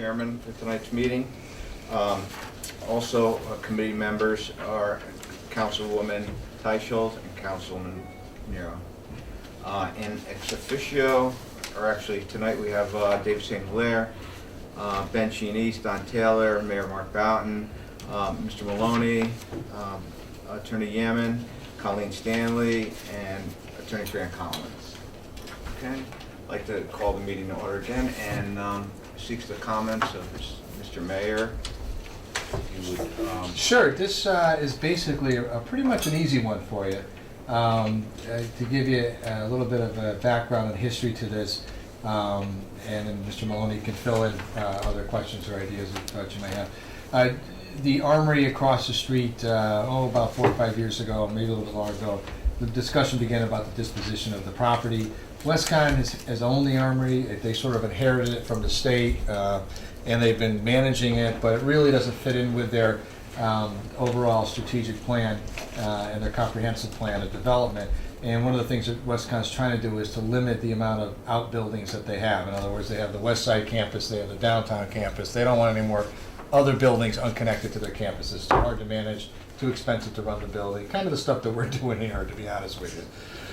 chairman for tonight's meeting. Also, committee members are Councilwoman Teichelt and Councilman Nero. And ex officio, or actually tonight we have David St. Hilaire, Ben Sheen East, Don Taylor, Mayor Mark Boughton, Mr. Maloney, Attorney Yemen, Colleen Stanley, and Attorney Fran Collins. Okay, I'd like to call the meeting to order again and seeks the comments of Mr. Mayor. You would, Sure, this is basically pretty much an easy one for you. To give you a little bit of a background and history to this, and then Mr. Maloney can fill in other questions or ideas that you may have. The Armory across the street, about 4 or 5 years ago, maybe a little bit longer ago, the discussion began about the disposition of the property. Westcon has owned the Armory. They sort of inherited it from the state, and they've been managing it, but it really doesn't fit in with their overall strategic plan and their comprehensive plan of development. And one of the things that Westcon's trying to do is to limit the amount of outbuildings that they have. In other words, they have the West Side campus, they have the downtown campus. They don't want any more other buildings unconnected to their campuses. It's too hard to manage, too expensive to run the building, kind of the stuff that we're doing here, to be honest with you.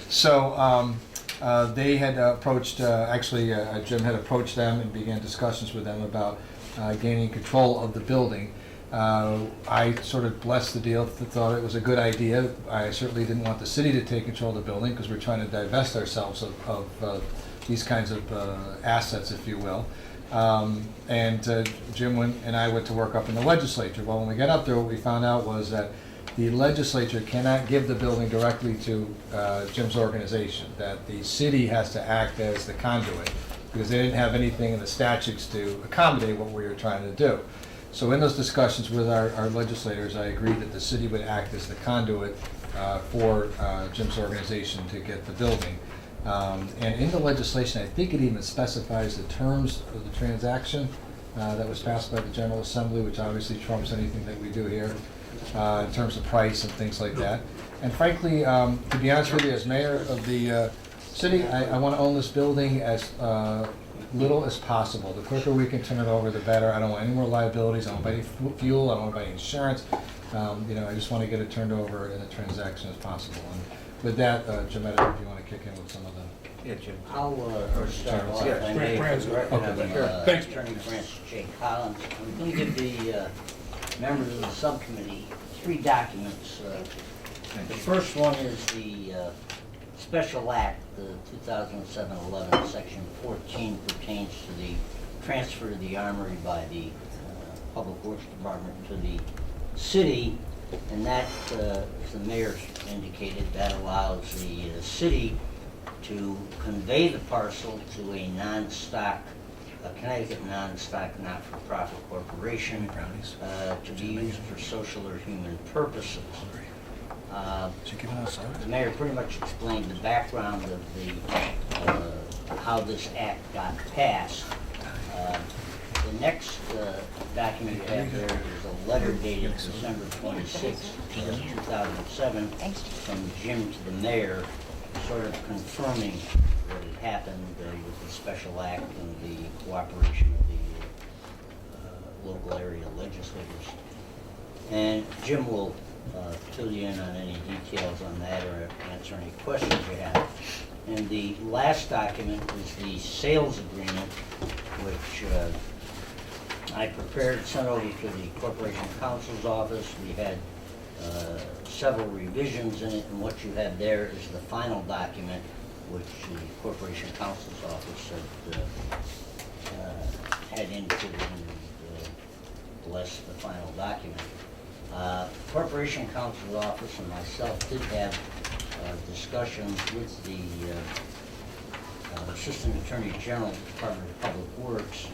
So they had approached, Jim had approached them and began discussions with them about gaining control of the building. I sort of blessed the deal, thought it was a good idea. I certainly didn't want the city to take control of the building because we're trying to divest ourselves of these kinds of assets, if you will. Jim and I went to work up in the legislature. Well, when we got up there, what we found out was that the legislature cannot give the building directly to Jim's organization, that the city has to act as the conduit because they didn't have anything in the statutes to accommodate what we were trying to do. So in those discussions with our legislators, I agreed that the city would act as the conduit for Jim's organization to get the building. And in the legislation, I think it even specifies the terms of the transaction that was passed by the General Assembly, which obviously trumps anything that we do here in terms of price and things like that. And frankly, to be honest with you, as mayor of the city, I want to own this building as little as possible. The quicker we can turn it over, the better. I don't want any more liabilities. I don't want to buy any fuel. I don't want to buy any insurance. I just want to get it turned over in a transaction as possible. And with that, Jim, if you want to kick in with some of the... yeah, Jim. I'll start off. Yeah, I may Thanks. Attorney Francis J. Collins. I'm going to give the members of the subcommittee 3 documents. The first one is the Special Act, the 2007-11, Section 14, pertains to the transfer of the Armory by the Public Works Department to the city, and that, as the mayor indicated, that allows the city to convey the parcel to a Connecticut non-stock, not-for-profit corporation to be used for social or human purposes. The mayor pretty much explained the background of how this act got passed. The next document you have there is a letter dated December 26, 2007, from Jim to the mayor, sort of confirming what had happened with the special act and the cooperation of the local area legislators. And Jim will fill you in on any details on that or answer any questions you have. And the last document is the sales agreement, which I prepared, sent over to the Corporation Counsel's office. We had several revisions in it, and what you have there is the final document, which the Corporation Counsel's office had input and blessed the final document. Corporation Counsel's office and myself did have discussions with the Assistant Attorney General, Department of Public Works,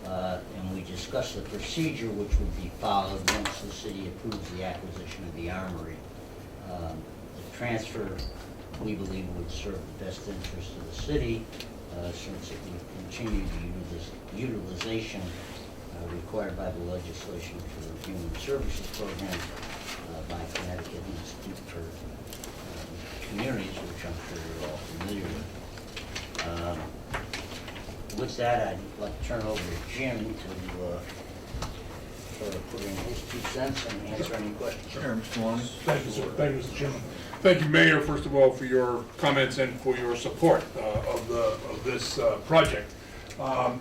and we discussed the procedure which would be followed once the city approves the acquisition of the Armory. The transfer, we believe, would serve the best interest of the city since it would continue the utilization required by the legislation for human services program by Connecticut Institute for Communities, which I'm sure you're all familiar with. with that, I'd like to turn over to Jim to sort of put in his 2 cents and answer any questions. Sure, Mr. Maloney. Thank you, sir. Thank you, Mr. Chairman. Thank you, Mayor, first of all, for your comments and for your support of this project.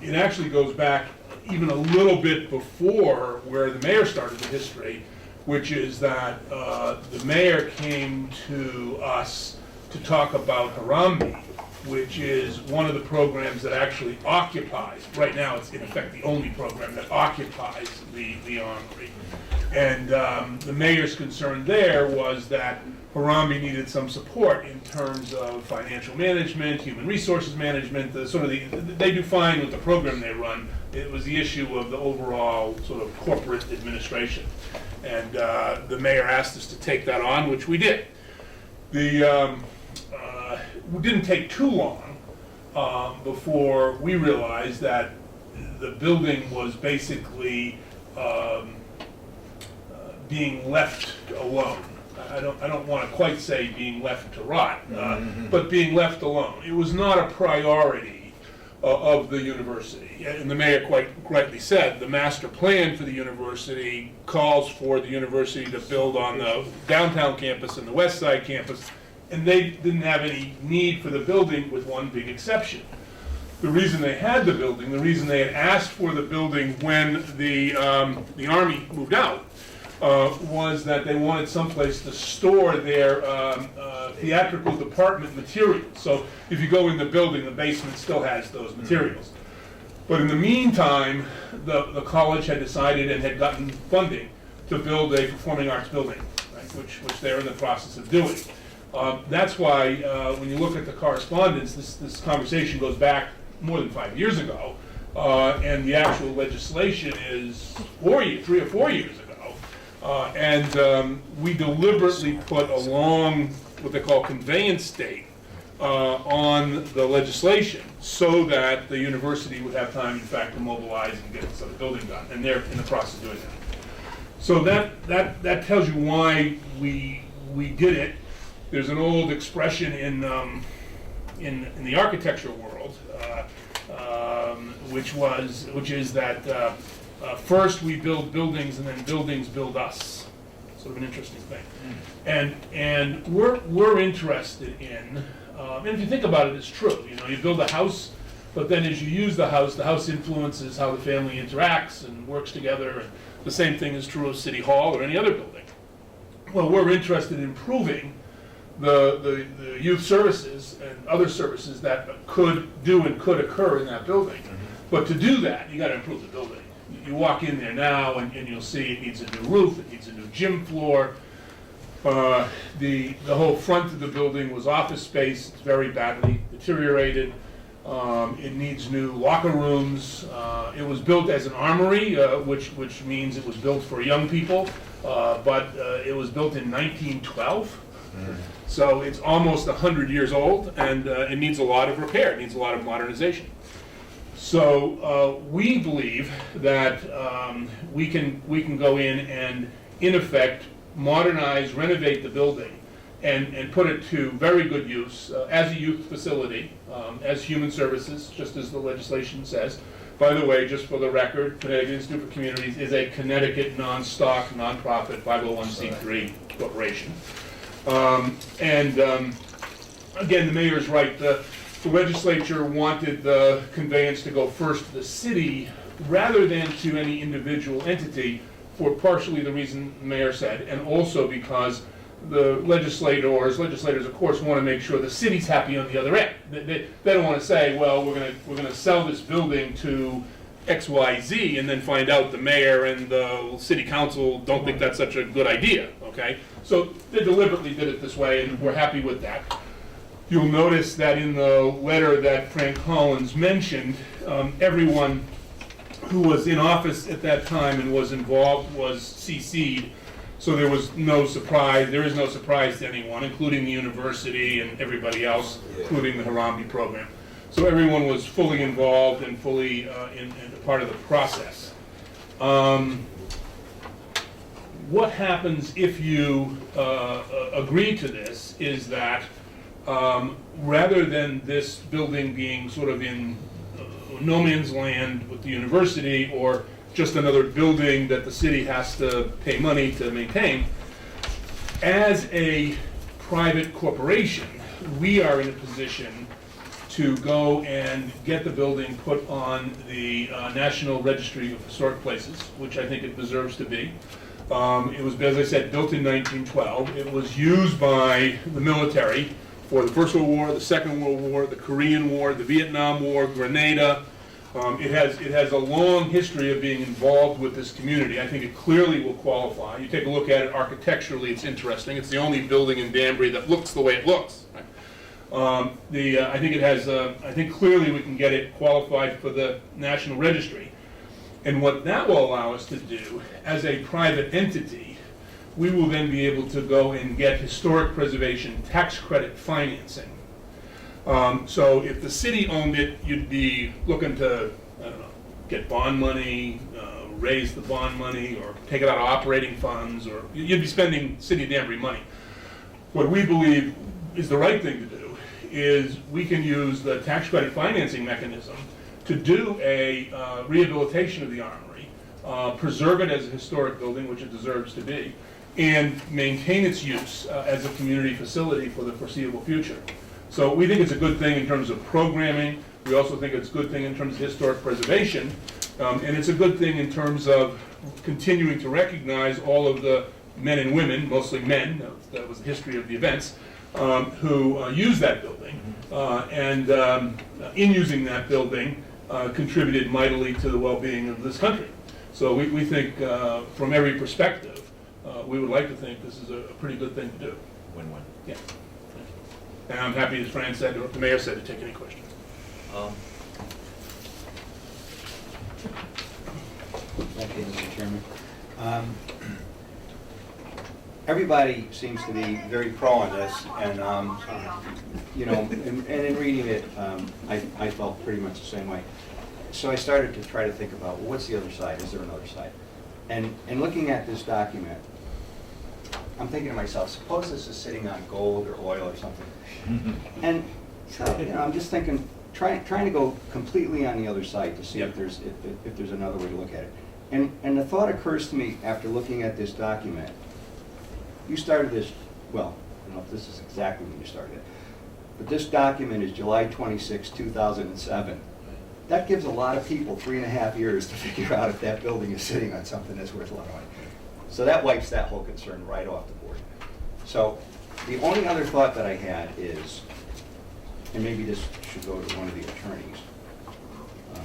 It actually goes back even a little bit before where the mayor started the history, which is that the mayor came to us to talk about Harambee, which is one of the programs that actually occupies, right now it's in effect the only program that occupies the Armory. And the mayor's concern there was that Harambee needed some support in terms of financial management, human resources management, they do fine with the program they run. It was the issue of the overall sort of corporate administration. And the mayor asked us to take that on, which we did. It didn't take too long before we realized that the building was basically being left alone. I don't want to quite say being left to rot, but being left alone. It was not a priority of the university. And the mayor quite rightly said, the master plan for the university calls for the university to build on the downtown campus and the west side campus, and they didn't have any need for the building with one big exception. The reason they had the building, the reason they had asked for the building when the Army moved out, was that they wanted someplace to store their theatrical department materials. So if you go in the building, the basement still has those materials. But in the meantime, the college had decided and had gotten funding to build a performing arts building, right, which they're in the process of doing. That's why when you look at the correspondence, this conversation goes back more than 5 years ago, and the actual legislation is 3 or 4 years ago. And we deliberately put a long, what they call conveyance date on the legislation so that the university would have time, in fact, to mobilize and get the building done. And they're in the process of doing that. So that tells you why we did it. There's an old expression in the architecture world, which is that first we build buildings and then buildings build us. Sort of an interesting thing. And we're interested in, and if you think about it, it's true. You know, you build a house, but then as you use the house influences how the family interacts and works together. And the same thing is true of City Hall or any other building. Well, we're interested in improving the youth services and other services that could occur in that building. But to do that, you got to improve the building. You walk in there now and you'll see it needs a new roof, it needs a new gym floor. The whole front of the building was office space. It's very badly deteriorated. It needs new locker rooms. It was built as an armory, which means it was built for young people, but it was built in 1912. So it's almost 100 years old, and it needs a lot of repair. It needs a lot of modernization. So we believe that we can go in effect, modernize, renovate the building, and put it to very good use as a youth facility, as human services, just as the legislation says. By the way, just for the record, Connecticut Institute for Communities is a Connecticut non-stock, nonprofit 501c3 corporation. Again, the mayor is right. The legislature wanted the conveyance to go first to the city rather than to any individual entity for partially the reason the mayor said, and also because the legislators of course want to make sure the city's happy on the other end. They don't want to say, well, we're gonna sell this building to XYZ and then find out the mayor and the city council don't think that's such a good idea, okay? So they deliberately did it this way, and we're happy with that. You'll notice that in the letter that Frank Collins mentioned, everyone who was in office at that time and was involved was CC'd, so there was no surprise. There is no surprise to anyone, including the university and everybody else, including the Harambee program. So everyone was fully involved and fully in part of the process. What happens if you agree to this is that rather than this building being sort of in no man's land with the university or just another building that the city has to pay money to maintain. As a private corporation, we are in a position to go and get the building put on the National Registry of Historic Places, which I think it deserves to be. It was, as I said, built in 1912. It was used by the military for the First World War, the Second World War, the Korean War, the Vietnam War, Grenada. It has a long history of being involved with this community. I think it clearly will qualify. You take a look at it architecturally, it's interesting. It's the only building in Danbury that looks the way it looks. I think it has. I think clearly we can get it qualified for the National Registry, and what that will allow us to do as a private entity, we will then be able to go and get historic preservation tax credit financing. So if the city owned it, you'd be looking to, I don't know, get bond money, raise the bond money, or take it out of operating funds, or you'd be spending City of Danbury money. What we believe is the right thing to do is we can use the tax credit financing mechanism to do a rehabilitation of the Armory, preserve it as a historic building, which it deserves to be, and maintain its use as a community facility for the foreseeable future. So we think it's a good thing in terms of programming. We also think it's a good thing in terms of historic preservation. And it's a good thing in terms of continuing to recognize all of the men and women, mostly men, that was the history of the events, who use that building. And in using that building, contributed mightily to the well-being of this country. So we think from every perspective, we would like to think this is a pretty good thing to do. Win-win. Yeah. And I'm happy, as Fran said, or the mayor said, to take any questions. Thank you, Mr. Chairman. Everybody seems to be very pro on this, and you know, and in reading it, I felt pretty much the same way. So I started to try to think about, well, what's the other side? Is there another side? And looking at this document, I'm thinking to myself, suppose this is sitting on gold or oil or something. And so, you know, I'm just thinking, trying to go completely on the other side to see if there's another way to look at it. And the thought occurs to me after looking at this document. You started this, well, I don't know if this is exactly when you started it, but this document is July 26, 2007. That gives a lot of people 3.5 years to figure out if that building is sitting on something that's worth a lot of money. So that wipes that whole concern right off the board. So the only other thought that I had is, and maybe this should go to one of the attorneys,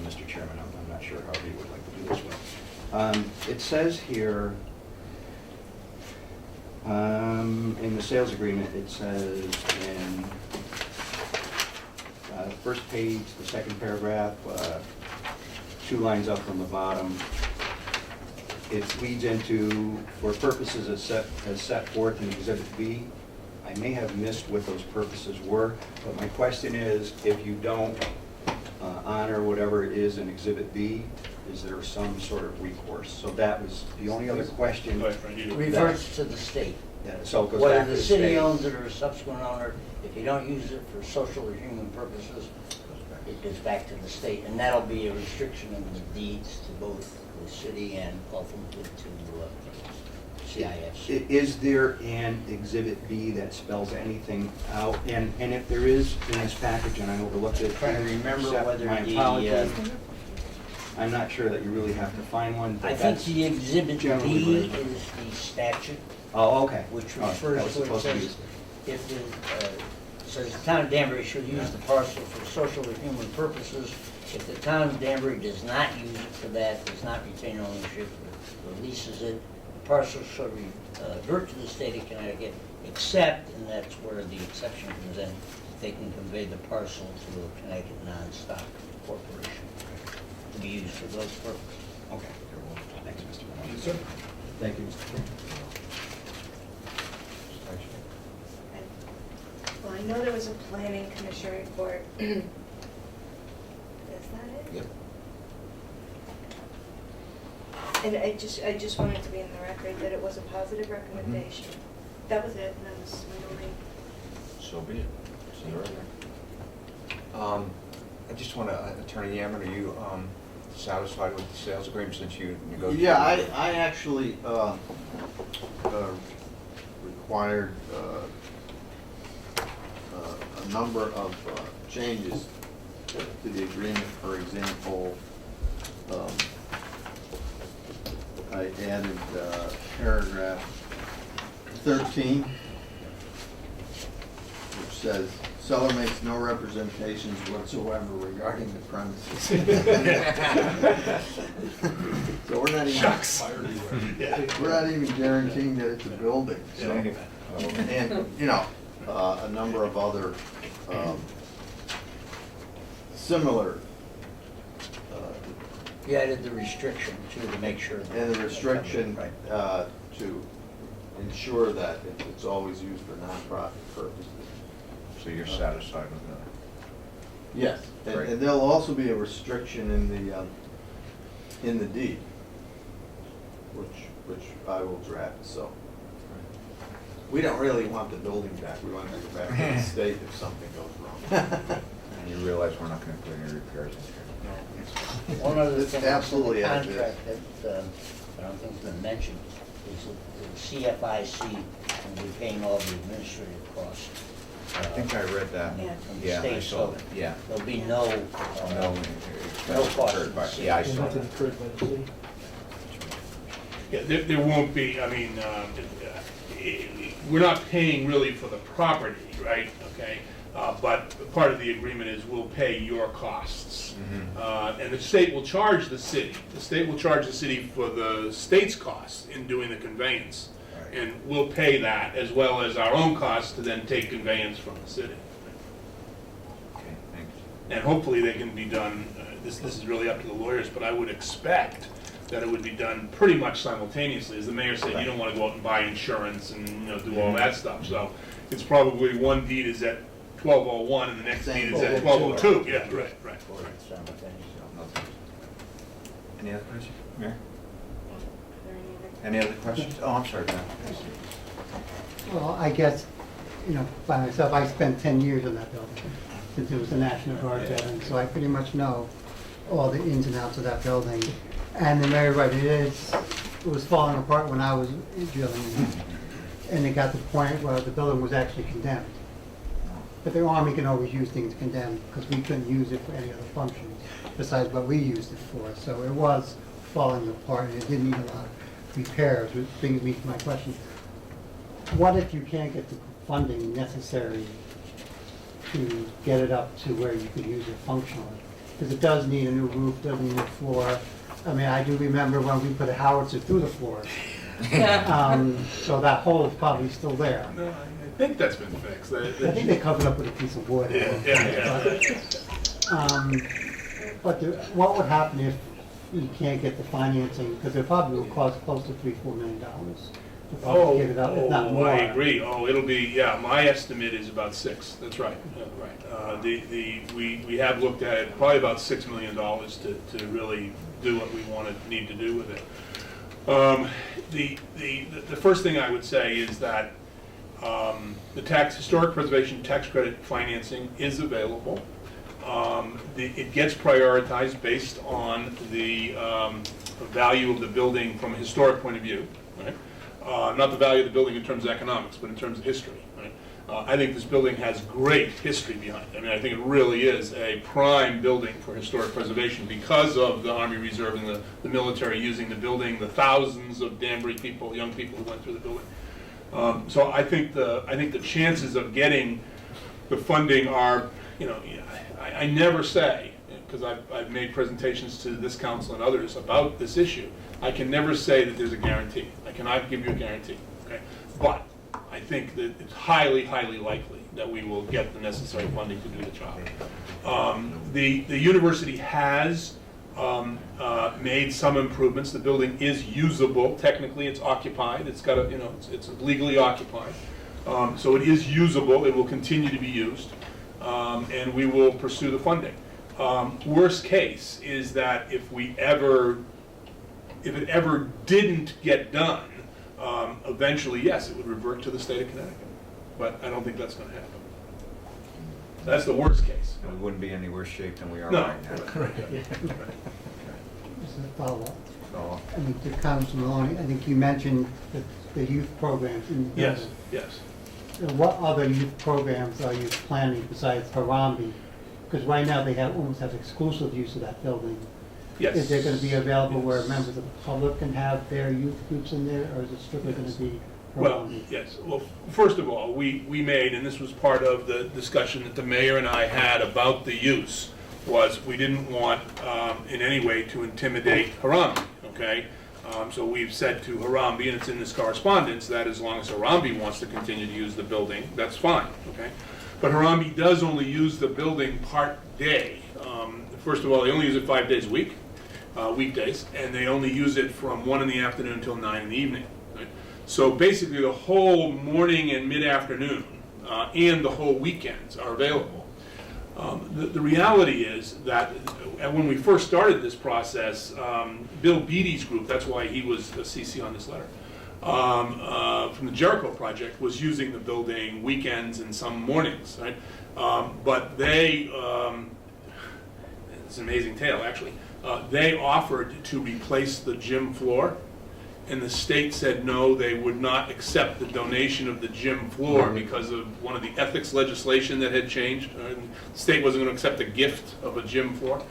Mr. Chairman, I'm not sure how you would like to do this one. It says here, in the sales agreement, it says in the first page, the second paragraph, 2 lines up from the bottom, it leads into, for purposes as set forth in Exhibit B. I may have missed what those purposes were, but my question is, if you don't honor whatever it is in Exhibit B, is there some sort of recourse? So that was the only other question. Go ahead, Fran, you do. Reverts to the state. Yeah, so it goes Whether back to the the city state. owns it or a subsequent owner, if you don't use it for social or human purposes, it goes back to the state. And that'll be a restriction in the deeds to both the city and ultimately to CIS. Is there an Exhibit B that spells anything out? And if there is in this package, and I overlooked it, I'm trying to remember accept whether my the, apologies. I'm not sure that you really have to find one, but I think that's the Exhibit generally B what it is the statute, Oh, okay. which Oh, that refers was to, it supposed to be- says, if the, says the town of Danbury should use the parcel for social or human purposes. If the town of Danbury does not use it for that, does not retain ownership, or releases it, the parcel shall revert to the state of Connecticut, except, and that's where the exception comes in, they can convey the parcel to a Connecticut non-stock corporation to be used for those purposes. Okay. Thanks, Mr. Maloney. Yes, sir. Thank you, Mr. Chairman. Well, I know there was a planning commission report. Is that it? Yep. And I just wanted to be in the record that it was a positive recommendation. That was it, that was my only. So be it. It's in the record. I just want to, Attorney Yammon, are you satisfied with the sales agreement since you negotiated? Yeah, I actually required a number of changes to the agreement. For example, I added paragraph 13, which says, seller makes no representations whatsoever regarding the premises. So we're not even, we're not even guaranteeing that it's a building, so. And, you know, a number of other similar, You added the restriction too, to make sure. and the restriction Right. to ensure that it's always used for nonprofit purposes. So you're satisfied with that? Yes, Great. and there'll also be a restriction in the deed, which I will draft, so. We don't really want the building back, we want it to go back to the state if something goes wrong. And you realize we're not going to put any repairs in here? One other It's thing that's in absolutely the as is. contract that I don't think's been mentioned is that the CFIC will be paying all the administrative costs. I think I read that. Yeah. From the Yeah, I state, saw so that, yeah. there'll be no, No expense cost incurred to by, the yeah, I city. saw that. incurred by the city. Yeah, there won't be, I mean, we're not paying really for the property, right, okay? But part of the agreement is we'll pay your costs. And the state will charge the city. The state will charge the city for the state's costs in doing the conveyance. Right. And we'll pay that as well as our own costs to then take conveyance from the city. Okay, thanks. And hopefully they can be done, this is really up to the lawyers, but I would expect that it would be done pretty much simultaneously. As the mayor said, you don't want to go out and buy insurance and, you know, do all that stuff. So it's probably one deed is at 1201 and the next deed is at 1202. Yeah, right. Any other questions? Mayor? Any other questions? Oh, I'm sorry, Ben. Well, I guess, you know, by myself, I spent 10 years in that building, since it was the National Guard building, so I pretty much know all the ins and outs of that building. And the mayor, right, it was falling apart when I was drilling in, and it got to the point where the building was actually condemned. But the Army can always use things condemned, because we couldn't use it for any other functions besides what we used it for. So it was falling apart, and it did need a lot of repairs, which brings me to my question. What if you can't get the funding necessary to get it up to where you could use it functionally? Because it does need a new roof, does need a new floor. I mean, I do remember when we put a howitzer through the floor. So that hole is probably still there. No, I think that's been fixed. I think they covered up with a piece of wood. Yeah. But what would happen if you can't get the financing? Because it probably will cost close to $3-4 million to probably get it up, if not more. I agree. Oh, it'll be, yeah, my estimate is about 6. That's right, right. We have looked at it, probably about $6 million to really do what we need to do with it. The first thing I would say is that the historic preservation tax credit financing is available. It gets prioritized based on the value of the building from a historic point of view, right? Not the value of the building in terms of economics, but in terms of history, right? I think this building has great history behind it. I mean, I think it really is a prime building for historic preservation because of the Army Reserve and the military using the building, the thousands of Danbury people, young people who went through the building. So I think the chances of getting the funding are, you know, I never say, because I've made presentations to this council and others about this issue, I can never say that there's a guarantee. I cannot give you a guarantee, okay? But I think that it's highly, highly likely that we will get the necessary funding to do the job. The university has made some improvements. The building is usable. Technically, it's occupied. It's got a, you know, it's legally occupied. So it is usable. It will continue to be used, and we will pursue the funding. Worst case is that if it ever didn't get done, eventually, yes, it would revert to the state of Connecticut. But I don't think that's going to happen. That's the worst case. We wouldn't be in any worse shape than we are No. right now. Just a follow-up. So, I mean, to Councilman Maloney, I think you mentioned the youth programs in the Yes, building. yes. What other youth programs are you planning besides Harambe? Because right now they almost have exclusive use of that building. Yes. Is there going to be available where Yes. members of the public can have their youth groups in there, or is it strictly going to be Well, Harambe? yes. Well, first of all, we made, and this was part of the discussion that the mayor and I had about the use, was we didn't want in any way to intimidate Harambe, okay? So we've said to Harambe, and it's in this correspondence, that as long as Harambe wants to continue to use the building, that's fine, okay? But Harambe does only use the building part day. First of all, they only use it 5 days a week, weekdays, and they only use it from 1 in the afternoon until 9 in the evening. Right? So basically, the whole morning and mid-afternoon and the whole weekends are available. The reality is that when we first started this process, Bill Beattie's group, that's why he was a CC on this letter, from the Jericho Project, was using the building weekends and some mornings, right? But they, it's an amazing tale, actually. They offered to replace the gym floor, and the state said no, they would not accept the donation of the gym floor because of one of the ethics legislation that had changed. The state wasn't going to accept a gift of a gym floor.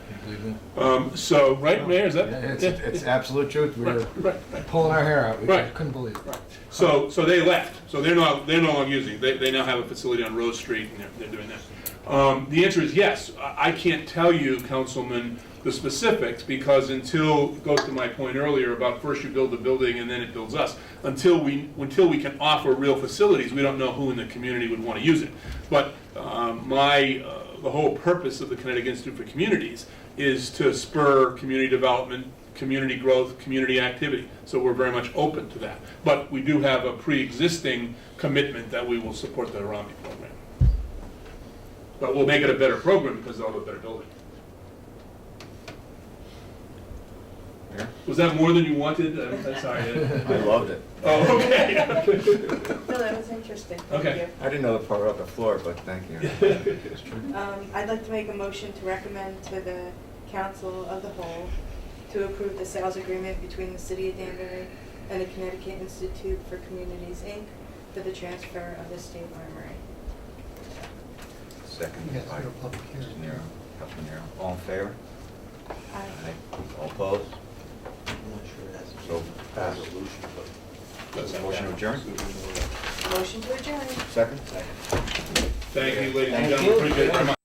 So, right, Mayor, is that? Yeah, it's absolute truth. We were Right. pulling our hair out. We Right. couldn't believe it. Right. So they left. So they're no longer using it. They now have a facility on Rose Street, and they're doing that. The answer is yes. I can't tell you, Councilman, the specifics, because until, it goes to my point earlier about first you build the building and then it builds us, until we can offer real facilities, we don't know who in the community would want to use it. But the whole purpose of the Connecticut Institute for Communities is to spur community development, community growth, community activity. So we're very much open to that. But we do have a pre-existing commitment that we will support the Harambe program. But we'll make it a better program because they'll have a better building. yeah, Was that more than you wanted? I'm sorry. I loved it. Oh, okay. No, that was interesting. Thank Okay. you. I didn't know the part about the floor, but thank you. I'd like to make a motion to recommend to the Council of the Whole to approve the sales agreement between the City of Danbury and the Connecticut Institute for Communities, Inc. for the transfer of the state armory. Second Yes, by for a public hearing. Nero. Councilman Nero. All in favor? Aye. Aye. All opposed? I'm not sure that's So a passed. resolution, but. Motion to adjourn? Motion to adjourn. Second? Thank you, ladies and Thank gentlemen. you. Appreciate it. Come on.